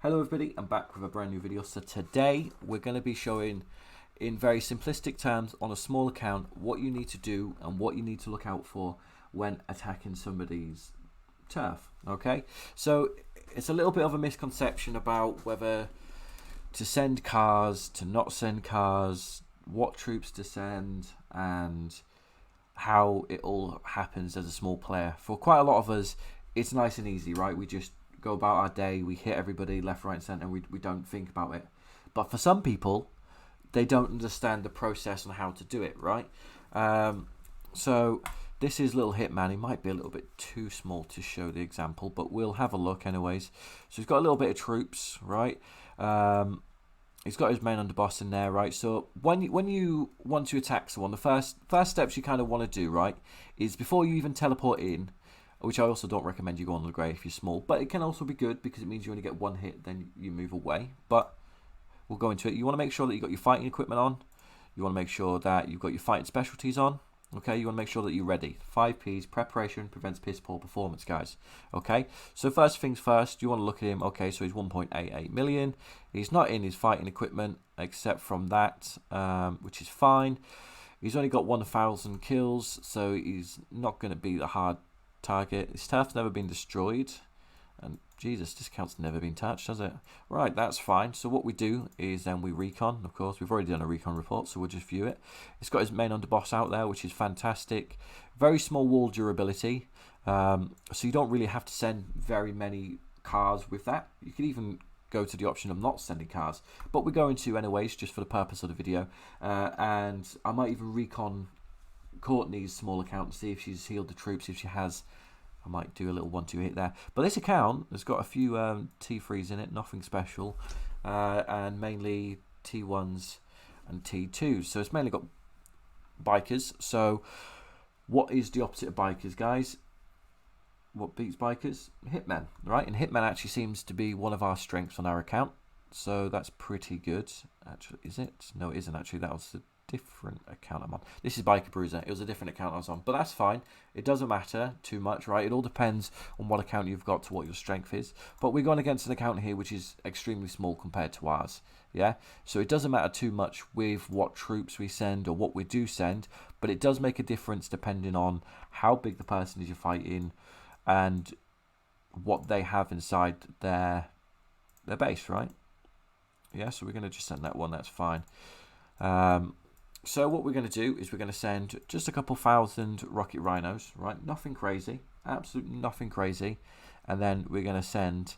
Hello everybody, I'm back with a brand new video. So today we're going to be showing in very simplistic terms on a small account what you need to do and what you need to look out for when attacking somebody's turf. Okay, so it's a little bit of a misconception about whether to send cars, to not send cars, what troops to send, and how it all happens as a small player. For quite a lot of us, it's nice and easy, right? We just go about our day, we hit everybody left, right, and centre, and we don't think about it. But for some people, they don't understand the process on how to do it, right? So this is little Hitman. He might be a little bit too small to show the example, but we'll have a look anyways. So he's got a little bit of troops, right? He's got his main underboss in there, right? So when you want to attack someone, the first steps you kind of want to do, right, is before you even teleport in, which I also don't recommend you go on the grey if you're small, but it can also be good because it means you only get one hit, then you move away. But we'll go into it. You want to make sure that you've got your fighting equipment on. You want to make sure that you've got your fighting specialties on. Okay, you want to make sure that you're ready. 5 P's, preparation prevents piss poor performance, guys. Okay, so first things first, you want to look at him. Okay, so he's 1.88 million. He's not in his fighting equipment except from that, which is fine. He's only got 1,000 kills, so he's not going to be the hard target. His turf's never been destroyed. And Jesus, this count's never been touched, has it? Right, that's fine. So what we do is then we recon. Of course, we've already done a recon report, so we'll just view it. It's got his main underboss out there, which is fantastic. Very small wall durability. So you don't really have to send very many cars with that. You could even go to the option of not sending cars. But we're going to anyways, just for the purpose of the video. And I might even recon Courtney's small account to see if she's healed the troops. If she has, I might do a little 1-2 hit there. But this account has got a few T3s in it, nothing special, and mainly T1s and T2s. So it's mainly got bikers. So what is the opposite of bikers, guys? What beats bikers? Hitmen, right? And Hitman actually seems to be one of our strengths on our account. So that's pretty good. Actually, is it? No, it isn't actually. That was the different account I'm on. This is Biker Bruiser. It was a different account I was on, but that's fine. It doesn't matter too much, right? It all depends on what account you've got to what your strength is. But we're going against an account here which is extremely small compared to ours. Yeah, so it doesn't matter too much with what troops we send or what we do send, but it does make a difference depending on how big the person is you're fighting and what they have inside their base, right? Yeah, so we're going to just send that one. That's fine. So what we're going to do is we're going to send just a couple thousand rocket rhinos, right? Nothing crazy, absolutely nothing crazy. And then we're going to send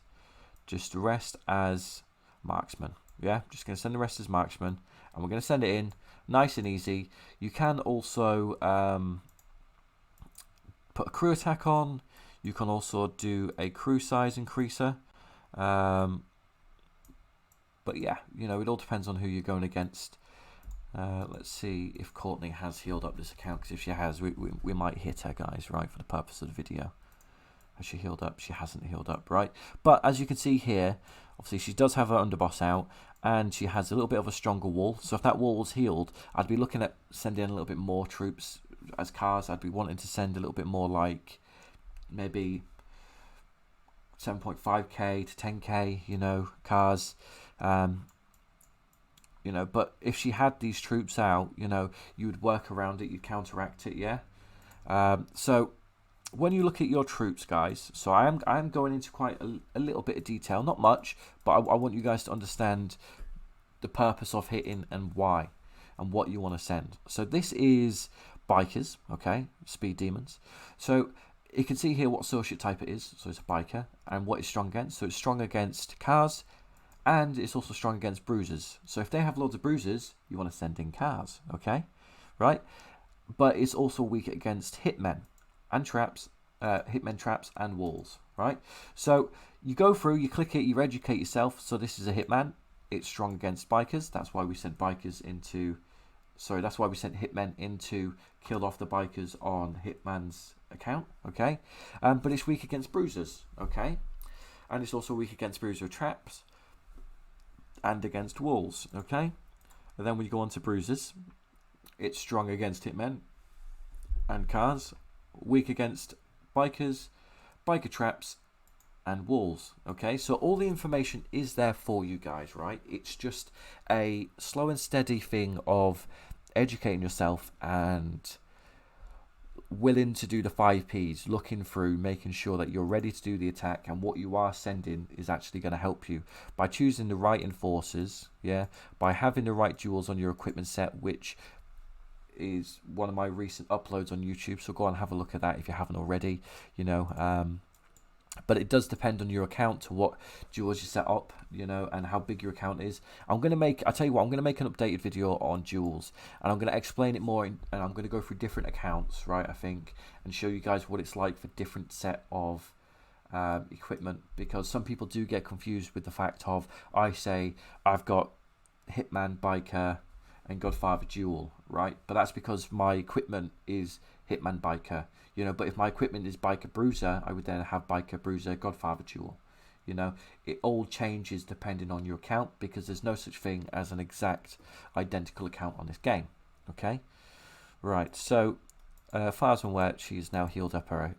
just the rest as marksmen. Yeah, just going to send the rest as marksmen. And we're going to send it in nice and easy. You can also put a crew attack on. You can also do a crew size increaser. But yeah, you know, it all depends on who you're going against. Let's see if Courtney has healed up this account, because if she has, we might hit her, guys, right, for the purpose of the video. Has she healed up? She hasn't healed up, right? But as you can see here, obviously she does have her underboss out, and she has a little bit of a stronger wall. So if that wall was healed, I'd be looking at sending a little bit more troops as cars. I'd be wanting to send a little bit more, like maybe 7.5k to 10k, you know, cars. You know, but if she had these troops out, you know, you would work around it, you'd counteract it, yeah? So when you look at your troops, guys, so I am going into quite a little bit of detail, not much, but I want you guys to understand the purpose of hitting and why and what you want to send. So this is bikers, okay, speed demons. So you can see here what associate type it is, so it's a biker, and what it's strong against. So it's strong against cars, and it's also strong against bruisers. So if they have loads of bruisers, you want to send in cars, okay? Right? But it's also weak against hitmen and traps, hitmen traps and walls, right? So you go through, you click it, you educate yourself. So this is a hitman. It's strong against bikers. That's why we sent bikers into... Sorry, that's why we sent hitmen in to kill off the bikers on Hitman's account, okay? But it's weak against bruisers, okay? And it's also weak against bruiser traps and against walls, okay? And then when you go on to bruisers, it's strong against hitmen and cars, weak against bikers, biker traps, and walls. Okay, so all the information is there for you guys, right? It's just a slow and steady thing of educating yourself and willing to do the 5Ps, looking through, making sure that you're ready to do the attack, and what you are sending is actually going to help you by choosing the right enforcers, yeah, by having the right duels on your equipment set, which is one of my recent uploads on YouTube, so go and have a look at that if you haven't already, you know. But it does depend on your account to what duels you set up, you know, and how big your account is. I tell you what, I'm going to make an updated video on duels, and I'm going to explain it more, and I'm going to go through different accounts, right, I think, and show you guys what it's like for different set of equipment, because some people do get confused with the fact of, I say, I've got Hitman, Biker, and Godfather duel, right? But that's because my equipment is Hitman, Biker, you know. But if my equipment is Biker, Bruiser, I would then have Biker, Bruiser, Godfather duel, you know. It all changes depending on your account, because there's no such thing as an exact identical account on this game. Okay, right, so Farzanware, she's now healed up her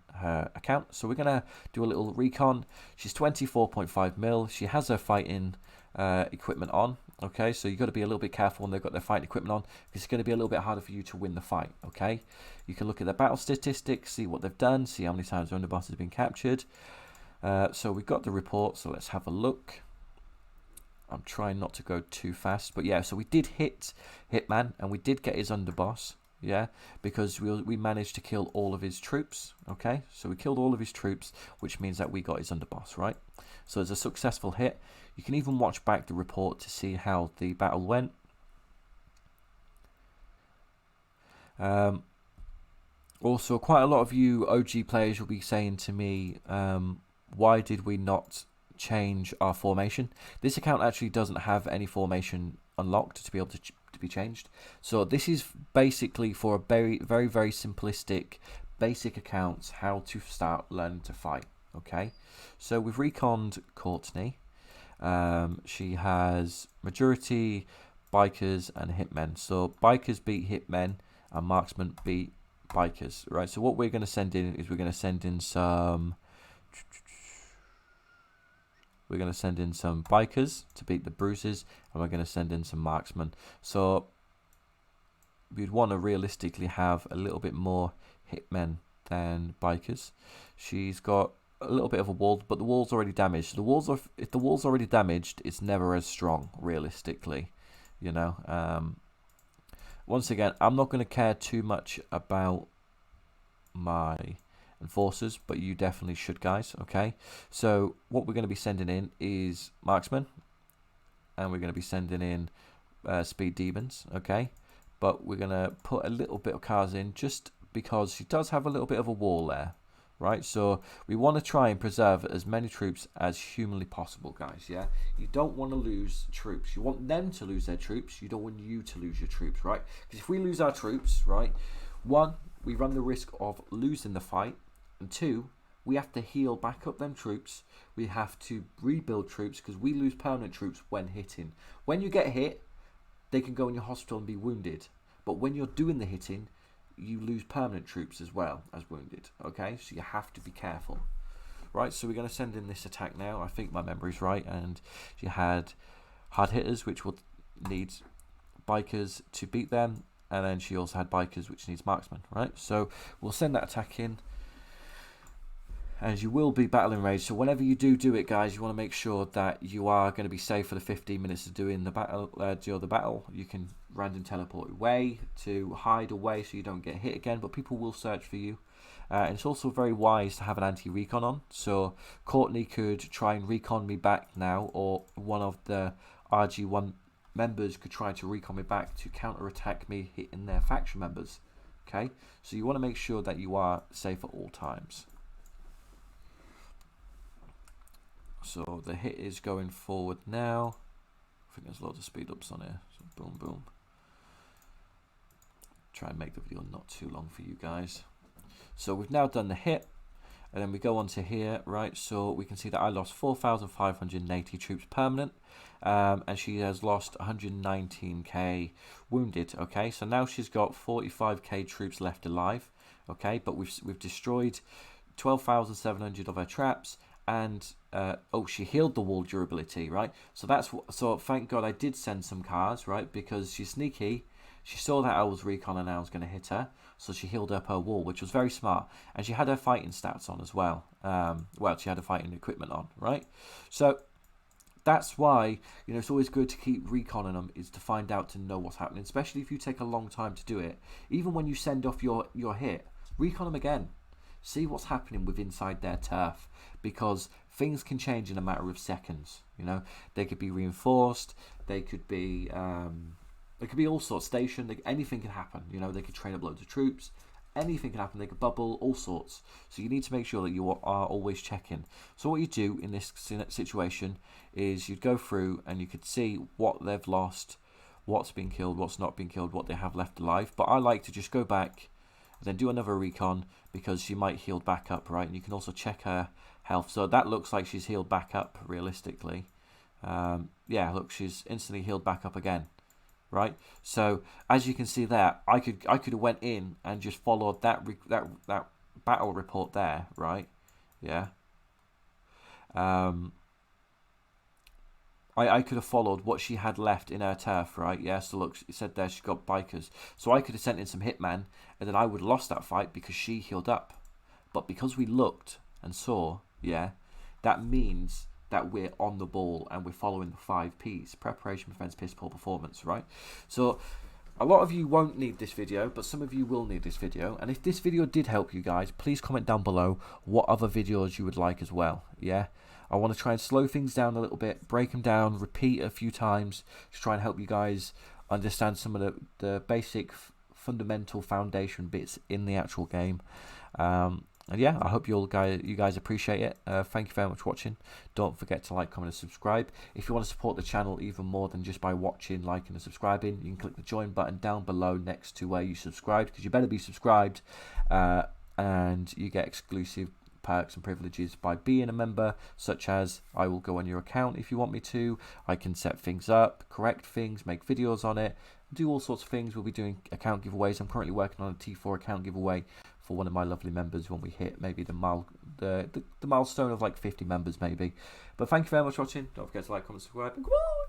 account, so we're gonna do a little recon. She's 24.5 mil. She has her fighting equipment on. Okay, so you've got to be a little bit careful when they've got their fighting equipment on, because it's going to be a little bit harder for you to win the fight. Okay, you can look at their battle statistics, see what they've done, see how many times their underboss has been captured. So we've got the report, so let's have a look. I'm trying not to go too fast, but yeah, so we did hit Hitman, and we did get his underboss, yeah, because we managed to kill all of his troops. Okay, so we killed all of his troops, which means that we got his underboss, right? So it's a successful hit. You can even watch back the report to see how the battle went. Also, quite a lot of you OG players will be saying to me, why did we not change our formation? This account actually doesn't have any formation unlocked to be able to be changed. So this is basically for a very simplistic basic accounts, how to start learning to fight. Okay, so we've reconned Courtney. She has majority bikers and hitmen. So bikers beat hitmen and marksmen beat bikers, right? So what we're going to send in is we're going to send in some bikers to beat the bruises, and we're going to send in some marksmen. So we'd want to realistically have a little bit more hitmen than bikers. She's got a little bit of a wall, but the wall's already damaged. If the wall's already damaged, it's never as strong, realistically, you know. Once again, I'm not going to care too much about my enforcers, but you definitely should, guys. Okay, so what we're going to be sending in is marksmen, and we're going to be sending in speed demons. Okay, but we're going to put a little bit of cars in just because she does have a little bit of a wall there. Right, so we want to try and preserve as many troops as humanly possible, guys. Yeah, you don't want to lose troops. You want them to lose their troops. You don't want you to lose your troops, right? Because if we lose our troops, right, one, we run the risk of losing the fight, and two, we have to heal back up them troops. We have to rebuild troops, because we lose permanent troops when hitting. When you get hit, they can go in your hospital and be wounded. But when you're doing the hitting, you lose permanent troops as well as wounded. Okay, so you have to be careful. Right, so we're going to send in this attack now. I think my memory's right, and you had hard hitters, which will need bikers to beat them, and then she also had bikers, which needs marksmen. Right, so we'll send that attack in, and you will be battling rage. So whenever you do it, guys, you want to make sure that you are going to be safe for the 15 minutes of doing the battle. You can random teleport away to hide away so you don't get hit again, but people will search for you. And it's also very wise to have an anti-recon on. So Courtney could try and recon me back now, or one of the RG1 members could try to recon me back to counter-attack me hitting their faction members. Okay, so you want to make sure that you are safe at all times. So the hit is going forward now. I think there's loads of speed ups on here. So boom, boom. Try and make the video not too long for you guys. So we've now done the hit, and then we go on to here, right? So we can see that I lost 4,580 troops permanent, and she has lost 119k wounded. Okay, so now she's got 45k troops left alive. Okay, but we've destroyed 12,700 of her traps, and oh, she healed the wall durability, right? So so thank God I did send some cards, right? Because she's sneaky. She saw that I was recon and I was going to hit her, so she healed up her wall, which was very smart. And she had her fighting stats on as well. Well, she had her fighting equipment on, right? So that's why, you know, it's always good to keep reconning them, is to find out, to know what's happening, especially if you take a long time to do it. Even when you send off your hit, recon them again. See what's happening with inside their turf, because things can change in a matter of seconds. You know, they could be reinforced, they could be all sorts, stationed, anything can happen. You know, they could train up loads of troops, anything can happen, they could bubble, all sorts. So you need to make sure that you are always checking. So what you do in this situation is you'd go through and you could see what they've lost, what's been killed, what's not been killed, what they have left alive. But I like to just go back and then do another recon, because she might heal back up, right? And you can also check her health. So that looks like she's healed back up realistically. Yeah, look, she's instantly healed back up again. Right, so as you can see there, I could have went in and just followed that battle report there, right? Yeah. I could have followed what she had left in her turf, right? Yeah. So look, it said there she's got bikers, so I could have sent in some hitmen, and then I would have lost that fight because she healed up. But because we looked and saw, yeah, that means that we're on the ball and we're following the 5 Ps. Preparation prevents piss poor performance, right? So a lot of you won't need this video, but some of you will need this video. And if this video did help you guys, please comment down below what other videos you would like as well. Yeah, I want to try and slow things down a little bit, break them down, repeat a few times to try and help you guys understand some of the basic fundamental foundation bits in the actual game. And yeah, I hope you guys appreciate it. Thank you very much for watching. Don't forget to like, comment, and subscribe. If you want to support the channel even more than just by watching, liking, and subscribing, you can click the join button down below next to where you subscribed, because you better be subscribed, and you get exclusive perks and privileges by being a member, such as I will go on your account if you want me to. I can set things up, correct things, make videos on it, do all sorts of things. We'll be doing account giveaways. I'm currently working on a T4 account giveaway for one of my lovely members when we hit maybe the milestone of like 50 members maybe. But thank you very much for watching. Don't forget to like, comment, subscribe, and goodbye.